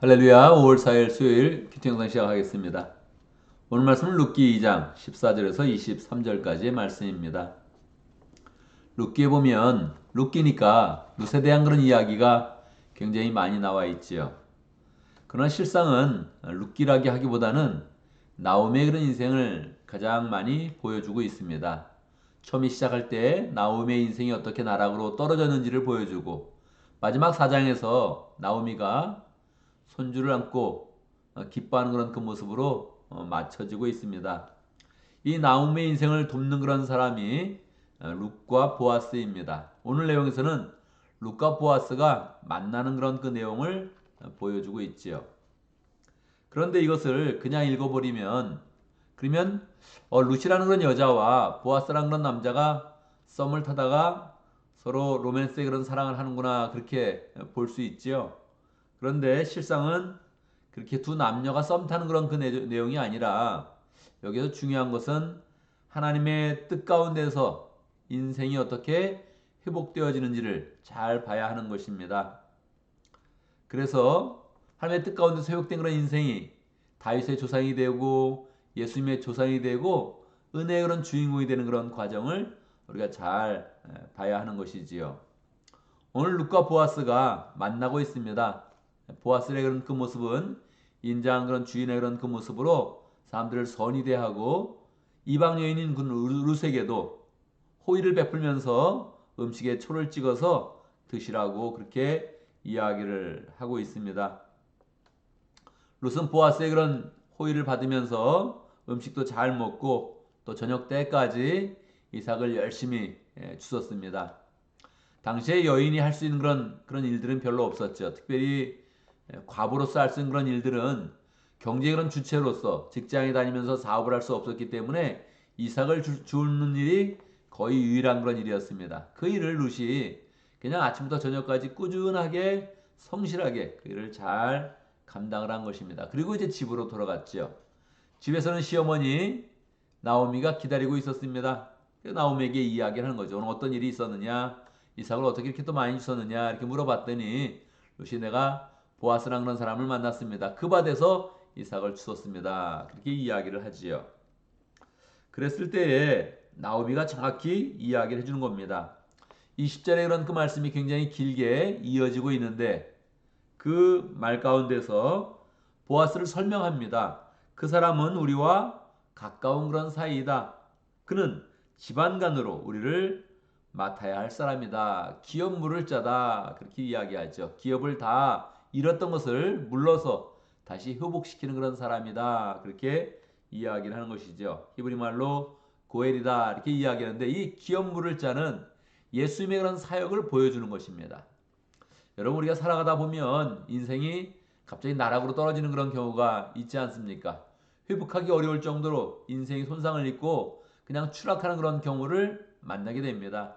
할렐루야. 5월 4일 수요일 큐티 영상 시작하겠습니다. 오늘 말씀은 룻기 2장 14절에서 23절까지의 말씀입니다. 룻기에 보면 룻기니까 룻에 대한 그런 이야기가 굉장히 많이 나와 있지요. 그러나 실상은 룻기라기 하기보다는 나오미의 그런 인생을 가장 많이 보여주고 있습니다. 처음에 시작할 때 나오미의 인생이 어떻게 나락으로 떨어졌는지를 보여주고, 마지막 4장에서 나오미가 손주를 안고 기뻐하는 그런 그 모습으로 맞춰지고 있습니다. 이 나오미의 인생을 돕는 그런 사람이 룻과 보아스입니다. 오늘 내용에서는 룻과 보아스가 만나는 그런 그 내용을 보여주고 있지요. 그런데 이것을 그냥 읽어버리면, 그러면 룻이라는 그런 여자와 보아스라는 그런 남자가 썸을 타다가 서로 로맨스의 그런 사랑을 하는구나, 그렇게 볼 수 있지요. 그런데 실상은 그렇게 두 남녀가 썸 타는 그런 그 내용이 아니라, 여기서 중요한 것은 하나님의 뜻 가운데서 인생이 어떻게 회복되어지는지를 잘 봐야 하는 것입니다. 그래서 하나님의 뜻 가운데서 회복된 그런 인생이 다윗의 조상이 되고 예수님의 조상이 되고 은혜의 그런 주인공이 되는 그런 과정을 우리가 잘 봐야 하는 것이지요. 오늘 룻과 보아스가 만나고 있습니다. 보아스의 그런 그 모습은 인자한 그런 주인의 그런 그 모습으로 사람들을 선히 대하고, 이방 여인인 그 룻에게도 호의를 베풀면서 음식에 초를 찍어서 드시라고 그렇게 이야기를 하고 있습니다. 룻은 보아스의 그런 호의를 받으면서 음식도 잘 먹고 또 저녁 때까지 이삭을 열심히 주었습니다. 당시에 여인이 할 수 있는 그런 일들은 별로 없었죠. 특별히 과부로서 할 수 있는 그런 일들은 경제의 그런 주체로서 직장에 다니면서 사업을 할 수 없었기 때문에 이삭을 주는 일이 거의 유일한 그런 일이었습니다. 그 일을 룻이 그냥 아침부터 저녁까지 꾸준하게 성실하게 그 일을 잘 감당을 한 것입니다. 그리고 이제 집으로 돌아갔죠. 집에서는 시어머니 나오미가 기다리고 있었습니다. 나오미에게 이야기를 하는 거죠. 오늘 어떤 일이 있었느냐, 이삭을 어떻게 이렇게 또 많이 주셨느냐, 이렇게 물어봤더니 룻이 내가 보아스라는 그런 사람을 만났습니다. 그 밭에서 이삭을 주었습니다. 그렇게 이야기를 하지요. 그랬을 때에 나오미가 정확히 이야기를 해주는 겁니다. 20절에 그런 그 말씀이 굉장히 길게 이어지고 있는데, 그 말 가운데서 보아스를 설명합니다. 그 사람은 우리와 가까운 그런 사이이다. 그는 집안간으로 우리를 맡아야 할 사람이다. 기업 물을 자다. 그렇게 이야기하죠. 기업을 다 잃었던 것을 물러서 다시 회복시키는 그런 사람이다. 그렇게 이야기를 하는 것이죠. 히브리 말로 고엘이다. 이렇게 이야기하는데, 이 기업 물을 자는 예수님의 그런 사역을 보여주는 것입니다. 여러분, 우리가 살아가다 보면 인생이 갑자기 나락으로 떨어지는 그런 경우가 있지 않습니까? 회복하기 어려울 정도로 인생이 손상을 입고 그냥 추락하는 그런 경우를 만나게 됩니다.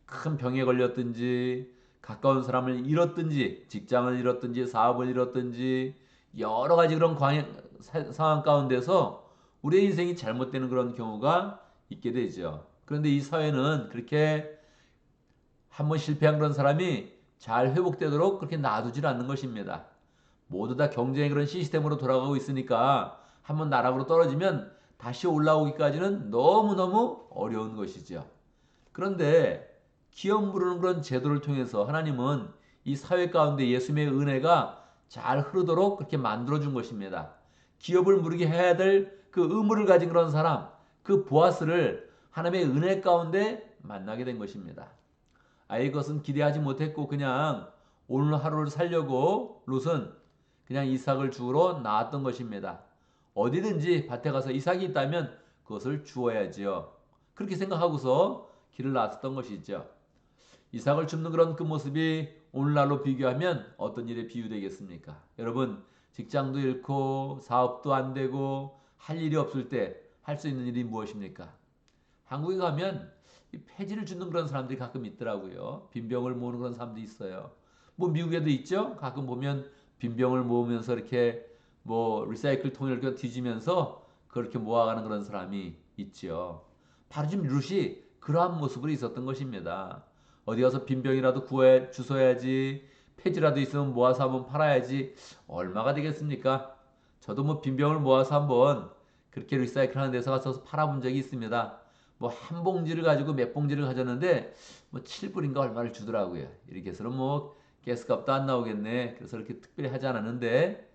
큰 병에 걸렸든지, 가까운 사람을 잃었든지, 직장을 잃었든지, 사업을 잃었든지, 여러 가지 그런 상황 가운데서 우리의 인생이 잘못되는 그런 경우가 있게 되죠. 그런데 이 사회는 그렇게 한번 실패한 그런 사람이 잘 회복되도록 그렇게 놔두질 않는 것입니다. 모두 다 경쟁의 그런 시스템으로 돌아가고 있으니까 한번 나락으로 떨어지면 다시 올라오기까지는 너무너무 어려운 것이죠. 그런데 기업 부르는 그런 제도를 통해서 하나님은 이 사회 가운데 예수님의 은혜가 잘 흐르도록 그렇게 만들어준 것입니다. 기업을 무르게 해야 될 그 의무를 가진 그런 사람, 그 보아스를 하나님의 은혜 가운데 만나게 된 것입니다. 아예 그것은 기대하지 못했고 그냥 오늘 하루를 살려고 롯은 그냥 이삭을 주우러 나왔던 것입니다. 어디든지 밭에 가서 이삭이 있다면 그것을 주어야지요. 그렇게 생각하고서 길을 나섰던 것이죠. 이삭을 줍는 그런 그 모습이 오늘날로 비교하면 어떤 일에 비유되겠습니까? 여러분, 직장도 잃고 사업도 안 되고 할 일이 없을 때 할 수 있는 일이 무엇입니까? 한국에 가면 폐지를 주는 그런 사람들이 가끔 있더라고요. 빈병을 모으는 그런 사람도 있어요. 뭐 미국에도 있죠. 가끔 보면 빈병을 모으면서 이렇게 뭐 리사이클 통을 이렇게 뒤지면서 그렇게 모아가는 그런 사람이 있죠. 바로 지금 룻이 그러한 모습으로 있었던 것입니다. 어디 가서 빈병이라도 구해 주워야지, 폐지라도 있으면 모아서 한번 팔아야지 얼마가 되겠습니까? 저도 뭐 빈병을 모아서 한번 그렇게 리사이클 하는 데서 가서 팔아본 적이 있습니다. 뭐 한 봉지를 가지고 몇 봉지를 가졌는데 뭐 7불인가 얼마를 주더라고요. 이렇게 해서는 뭐 가스값도 안 나오겠네. 그래서 이렇게 특별히 하지 않았는데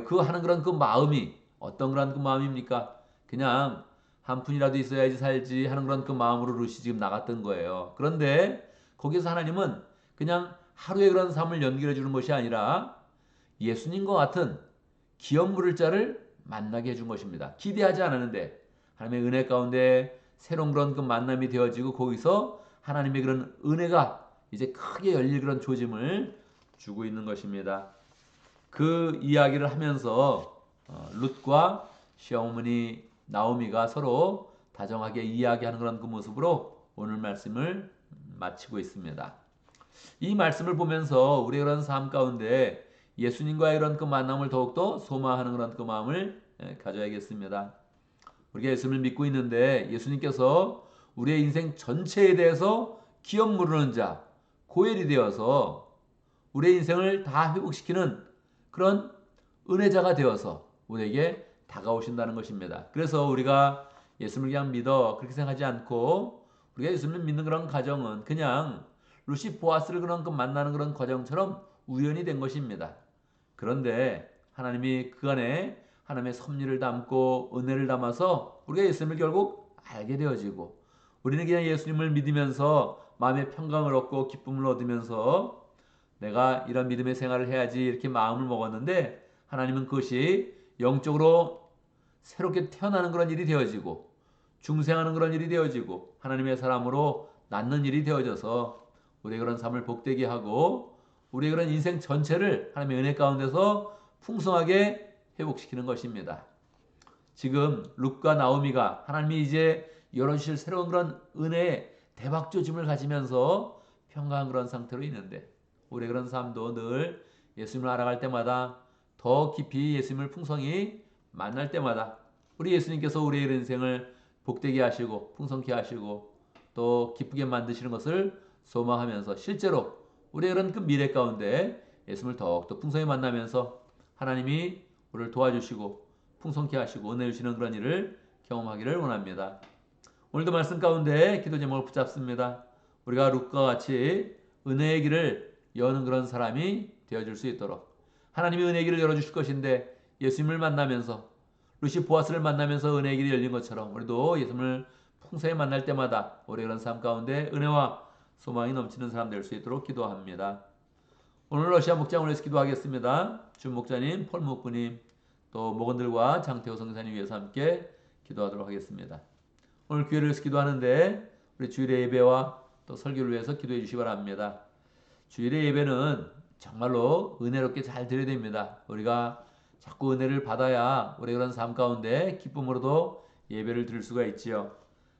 그 하는 그런 그 마음이 어떤 그런 그 마음입니까? 그냥 한 푼이라도 있어야지 살지 하는 그런 그 마음으로 룻이 지금 나갔던 거예요. 그런데 거기서 하나님은 그냥 하루의 그런 삶을 연결해 주는 것이 아니라 예수님과 같은 기업 물을 자를 만나게 해준 것입니다. 기대하지 않았는데 하나님의 은혜 가운데 새로운 그런 그 만남이 되어지고 거기서 하나님의 그런 은혜가 이제 크게 열릴 그런 조짐을 주고 있는 것입니다. 그 이야기를 하면서 룻과 시어머니 나오미가 서로 다정하게 이야기하는 그런 그 모습으로 오늘 말씀을 마치고 있습니다. 이 말씀을 보면서 우리의 그런 삶 가운데 예수님과의 그런 그 만남을 더욱더 소망하는 그런 그 마음을 가져야겠습니다. 우리가 예수님을 믿고 있는데 예수님께서 우리의 인생 전체에 대해서 기업 물으는 자, 고엘이 되어서 우리의 인생을 다 회복시키는 그런 은혜자가 되어서 우리에게 다가오신다는 것입니다. 그래서 우리가 예수님을 그냥 믿어 그렇게 생각하지 않고 우리가 예수님을 믿는 그런 과정은 그냥 루시 보아스를 그런 만나는 그런 과정처럼 우연이 된 것입니다. 그런데 하나님이 그 안에 하나님의 섭리를 담고 은혜를 담아서 우리가 예수님을 결국 알게 되어지고 우리는 그냥 예수님을 믿으면서 마음의 평강을 얻고 기쁨을 얻으면서 내가 이런 믿음의 생활을 해야지 이렇게 마음을 먹었는데 하나님은 그것이 영적으로 새롭게 태어나는 그런 일이 되어지고 중생하는 그런 일이 되어지고 하나님의 사람으로 낳는 일이 되어져서 우리의 그런 삶을 복되게 하고 우리의 그런 인생 전체를 하나님의 은혜 가운데서 풍성하게 회복시키는 것입니다. 지금 룻과 나오미가 하나님이 이제 열어주실 새로운 그런 은혜의 대박조짐을 가지면서 평강한 그런 상태로 있는데 우리의 그런 삶도 늘 예수님을 알아갈 때마다 더 깊이 예수님을 풍성히 만날 때마다 우리 예수님께서 우리의 인생을 복되게 하시고 풍성케 하시고 또 기쁘게 만드시는 것을 소망하면서 실제로 우리의 그런 그 미래 가운데 예수님을 더욱더 풍성히 만나면서 하나님이 우리를 도와주시고 풍성케 하시고 은혜 주시는 그런 일을 경험하기를 원합니다. 오늘도 말씀 가운데 기도 제목을 붙잡습니다. 우리가 룻과 같이 은혜의 길을 여는 그런 사람이 되어줄 수 있도록 하나님이 은혜의 길을 열어주실 것인데 예수님을 만나면서 룻이 보아스를 만나면서 은혜의 길이 열린 것처럼 우리도 예수님을 풍성히 만날 때마다 우리의 그런 삶 가운데 은혜와 소망이 넘치는 사람 될 수 있도록 기도합니다. 오늘 러시아 목장을 위해서 기도하겠습니다. 준 목자님, 폴 목부님, 또 목원들과 장태호 성사님 위해서 함께 기도하도록 하겠습니다. 오늘 교회를 위해서 기도하는데 우리 주일의 예배와 또 설교를 위해서 기도해 주시기 바랍니다. 주일의 예배는 정말로 은혜롭게 잘 드려야 됩니다. 우리가 자꾸 은혜를 받아야 우리 그런 삶 가운데 기쁨으로도 예배를 드릴 수가 있지요.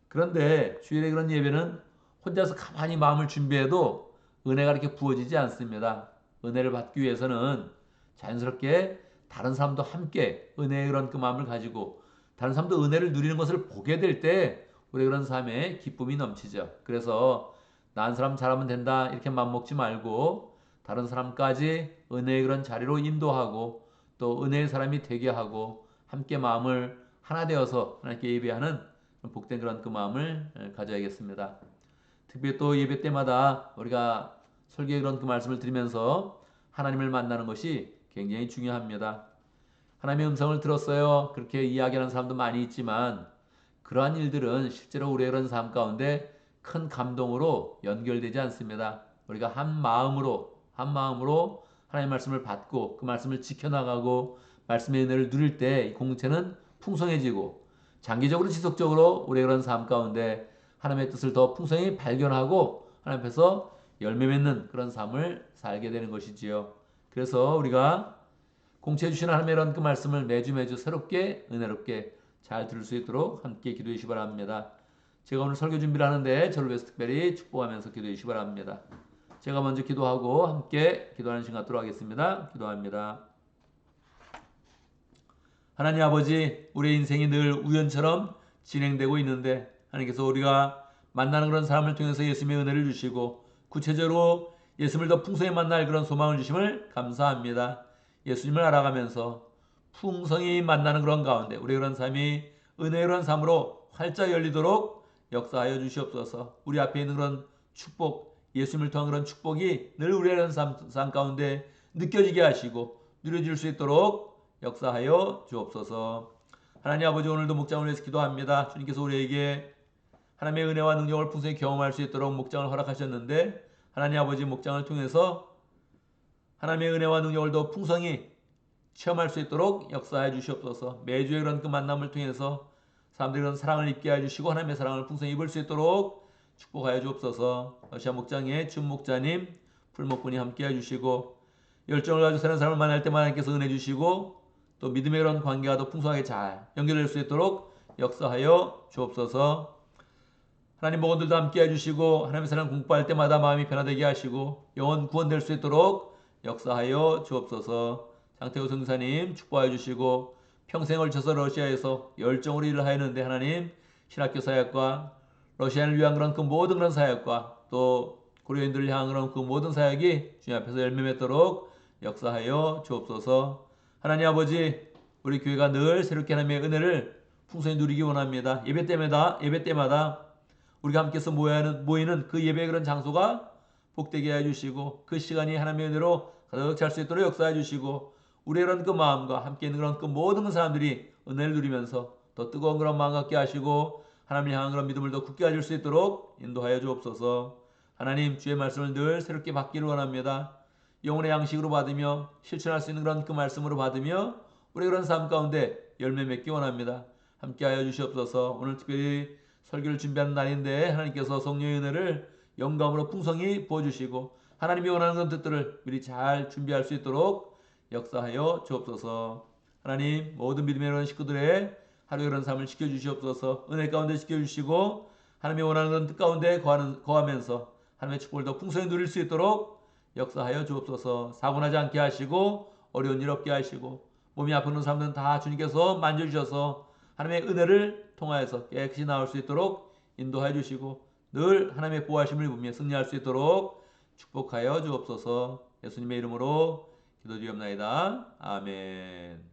그런데 주일의 그런 예배는 혼자서 가만히 마음을 준비해도 은혜가 이렇게 부어지지 않습니다. 은혜를 받기 위해서는 자연스럽게 다른 사람도 함께 은혜의 그런 그 마음을 가지고 다른 사람도 은혜를 누리는 것을 보게 될 때 우리 그런 삶에 기쁨이 넘치죠. 그래서 난 사람 잘하면 된다 이렇게 맘먹지 말고 다른 사람까지 은혜의 그런 자리로 인도하고 또 은혜의 사람이 되게 하고 함께 마음을 하나 되어서 하나님께 예배하는 복된 그런 그 마음을 가져야겠습니다. 특별히 또 예배 때마다 우리가 설교의 그런 그 말씀을 드리면서 하나님을 만나는 것이 굉장히 중요합니다. 하나님의 음성을 들었어요. 그렇게 이야기하는 사람도 많이 있지만 그러한 일들은 실제로 우리의 그런 삶 가운데 큰 감동으로 연결되지 않습니다. 우리가 한 마음으로 하나님의 말씀을 받고 그 말씀을 지켜나가고 말씀의 은혜를 누릴 때 이 공동체는 풍성해지고 장기적으로 지속적으로 우리의 그런 삶 가운데 하나님의 뜻을 더 풍성히 발견하고 하나님 앞에서 열매 맺는 그런 삶을 살게 되는 것이지요. 그래서 우리가 공채해 주신 하나님의 이런 그 말씀을 매주 새롭게 은혜롭게 잘 들을 수 있도록 함께 기도해 주시기 바랍니다. 제가 오늘 설교 준비를 하는데 저를 위해서 특별히 축복하면서 기도해 주시기 바랍니다. 제가 먼저 기도하고 함께 기도하는 시간 갖도록 하겠습니다. 기도합니다. 하나님 아버지, 우리의 인생이 늘 우연처럼 진행되고 있는데 하나님께서 우리가 만나는 그런 사람을 통해서 예수님의 은혜를 주시고 구체적으로 예수님을 더 풍성히 만날 그런 소망을 주심을 감사합니다. 예수님을 알아가면서 풍성히 만나는 그런 가운데 우리 그런 삶이 은혜의 그런 삶으로 활짝 열리도록 역사하여 주시옵소서. 우리 앞에 있는 그런 축복, 예수님을 통한 그런 축복이 늘 우리의 그런 삶 가운데 느껴지게 하시고 누려질 수 있도록 역사하여 주옵소서. 하나님 아버지, 오늘도 목장을 위해서 기도합니다. 주님께서 우리에게 하나님의 은혜와 능력을 풍성히 경험할 수 있도록 목장을 허락하셨는데, 하나님 아버지, 목장을 통해서 하나님의 은혜와 능력을 더 풍성히 체험할 수 있도록 역사해 주시옵소서. 매주의 그런 그 만남을 통해서 사람들이 그런 사랑을 입게 해주시고 하나님의 사랑을 풍성히 입을 수 있도록 축복하여 주옵소서. 러시아 목장의 준 목자님, 풀목분이 함께 해주시고 열정을 가지고 사는 사람을 만날 때마다 하나님께서 은혜 주시고 또 믿음의 그런 관계가 더 풍성하게 잘 연결될 수 있도록 역사하여 주옵소서. 하나님, 목원들도 함께 해주시고 하나님의 사랑 공부할 때마다 마음이 변화되게 하시고 영혼 구원될 수 있도록 역사하여 주옵소서. 장태호 선교사님 축복하여 주시고 평생을 쳐서 러시아에서 열정으로 일을 하였는데 하나님, 신학교 사역과 러시아를 위한 그런 그 모든 그런 사역과 또 고려인들을 향한 그런 그 모든 사역이 주님 앞에서 열매 맺도록 역사하여 주옵소서. 하나님 아버지, 우리 교회가 늘 새롭게 하나님의 은혜를 풍성히 누리기 원합니다. 예배 때마다 우리가 함께서 모이는 그 예배의 그런 장소가 복되게 해주시고 그 시간이 하나님의 은혜로 가득 찰 수 있도록 역사해 주시고 우리의 그런 그 마음과 함께 있는 그런 그 모든 사람들이 은혜를 누리면서 더 뜨거운 그런 마음 갖게 하시고 하나님을 향한 그런 믿음을 더 굳게 가질 수 있도록 인도하여 주옵소서. 하나님, 주의 말씀을 늘 새롭게 받기를 원합니다. 영혼의 양식으로 받으며 실천할 수 있는 그런 그 말씀으로 받으며 우리 그런 삶 가운데 열매 맺기 원합니다. 함께하여 주시옵소서. 오늘 특별히 설교를 준비하는 날인데 하나님께서 성령의 은혜를 영감으로 풍성히 부어주시고 하나님이 원하는 그런 뜻들을 미리 잘 준비할 수 있도록 역사하여 주옵소서. 하나님, 모든 믿음의 그런 식구들의 하루의 그런 삶을 지켜주시옵소서. 은혜 가운데 지켜주시고 하나님이 원하는 그런 뜻 가운데 거하면서 하나님의 축복을 더 풍성히 누릴 수 있도록 역사하여 주옵소서. 사고나지 않게 하시고 어려운 일 없게 하시고 몸이 아픈 사람들은 다 주님께서 만져주셔서 하나님의 은혜를 통하여서 깨끗이 나올 수 있도록 인도하여 주시고 늘 하나님의 보호하심을 입으며 승리할 수 있도록 축복하여 주옵소서. 예수님의 이름으로 기도드리옵나이다. 아멘.